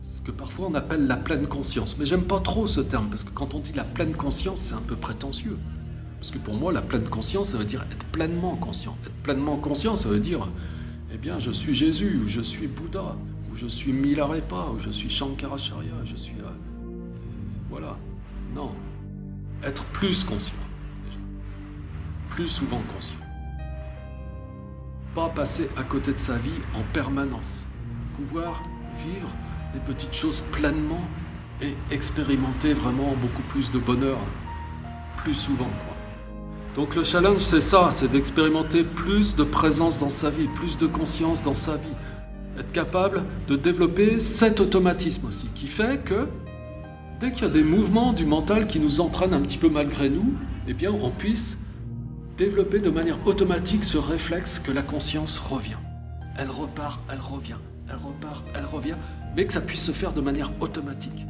ce que parfois on appelle la pleine conscience. Mais j'aime pas trop ce terme, parce que quand on dit la pleine conscience, c'est un peu prétentieux. Parce que pour moi, la pleine conscience, ça veut dire être pleinement conscient. Être pleinement conscient, ça veut dire, eh bien, je suis Jésus, ou je suis Bouddha, ou je suis Milarepa, ou je suis Shankaracharya, je suis... voilà. Non. Être plus conscient, déjà. Plus souvent conscient. Pas passer à côté de sa vie en permanence. Pouvoir vivre des petites choses pleinement et expérimenter vraiment beaucoup plus de bonheur plus souvent, quoi. Donc le challenge, c'est ça, c'est d'expérimenter plus de présence dans sa vie, plus de conscience dans sa vie. Être capable de développer cet automatisme aussi, qui fait que dès qu'il y a des mouvements du mental qui nous entraînent un petit peu malgré nous, eh bien on puisse développer de manière automatique ce réflexe que la conscience revient. Elle repart, elle revient, elle repart, elle revient, mais que ça puisse se faire de manière automatique.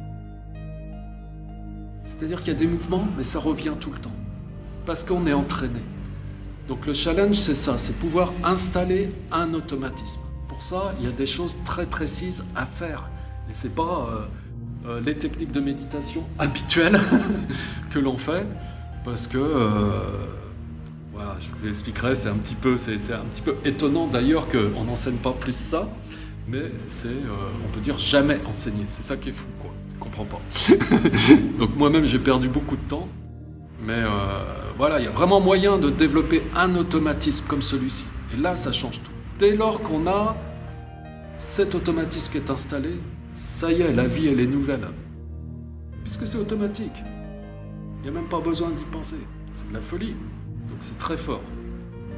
C'est-à-dire qu'il y a des mouvements, mais ça revient tout le temps. Parce qu'on est entraîné. Donc le challenge, c'est ça, c'est pouvoir installer un automatisme. Pour ça, il y a des choses très précises à faire. Et ce n'est pas les techniques de méditation habituelles que l'on fait, parce que, voilà, je vous l'expliquerai, c'est un petit peu étonnant d'ailleurs qu'on n'enseigne pas plus ça, mais c'est, on peut dire, jamais enseigné. C'est ça qui est fou, quoi. Je ne comprends pas. Donc moi-même, j'ai perdu beaucoup de temps, mais... voilà, il y a vraiment moyen de développer un automatisme comme celui-ci. Et là, ça change tout. Dès lors qu'on a cet automatisme qui est installé, ça y est, la vie, elle est nouvelle. Puisque c'est automatique. Il n'y a même pas besoin d'y penser. C'est de la folie. Donc c'est très fort.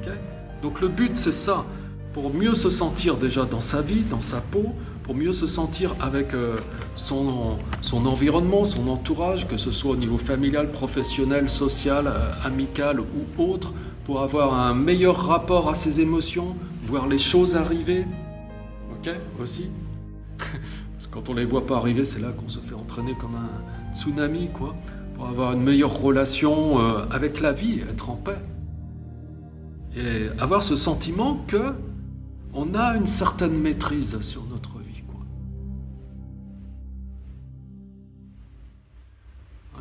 Okay? Donc le but, c'est ça. Pour mieux se sentir déjà dans sa vie, dans sa peau, pour mieux se sentir avec son environnement, son entourage, que ce soit au niveau familial, professionnel, social, amical ou autre, pour avoir un meilleur rapport à ses émotions, voir les choses arriver, ok, aussi. Parce que quand on les voit pas arriver, c'est là qu'on se fait entraîner comme un tsunami, quoi, pour avoir une meilleure relation avec la vie, être en paix. Et avoir ce sentiment que on a une certaine maîtrise sur notre vie, quoi.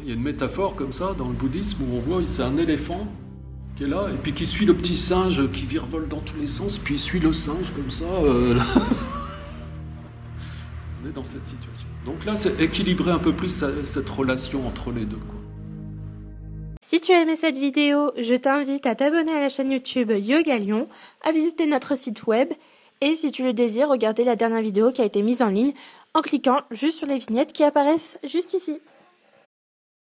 Il y a une métaphore comme ça dans le bouddhisme où on voit c'est un éléphant qui est là et puis qui suit le petit singe qui virevolte dans tous les sens, puis il suit le singe comme ça. Là. On est dans cette situation. Donc là, c'est équilibrer un peu plus cette relation entre les deux, quoi. Si tu as aimé cette vidéo, je t'invite à t'abonner à la chaîne YouTube Yoga Lyon, à visiter notre site web et si tu le désires, regarder la dernière vidéo qui a été mise en ligne en cliquant juste sur les vignettes qui apparaissent juste ici.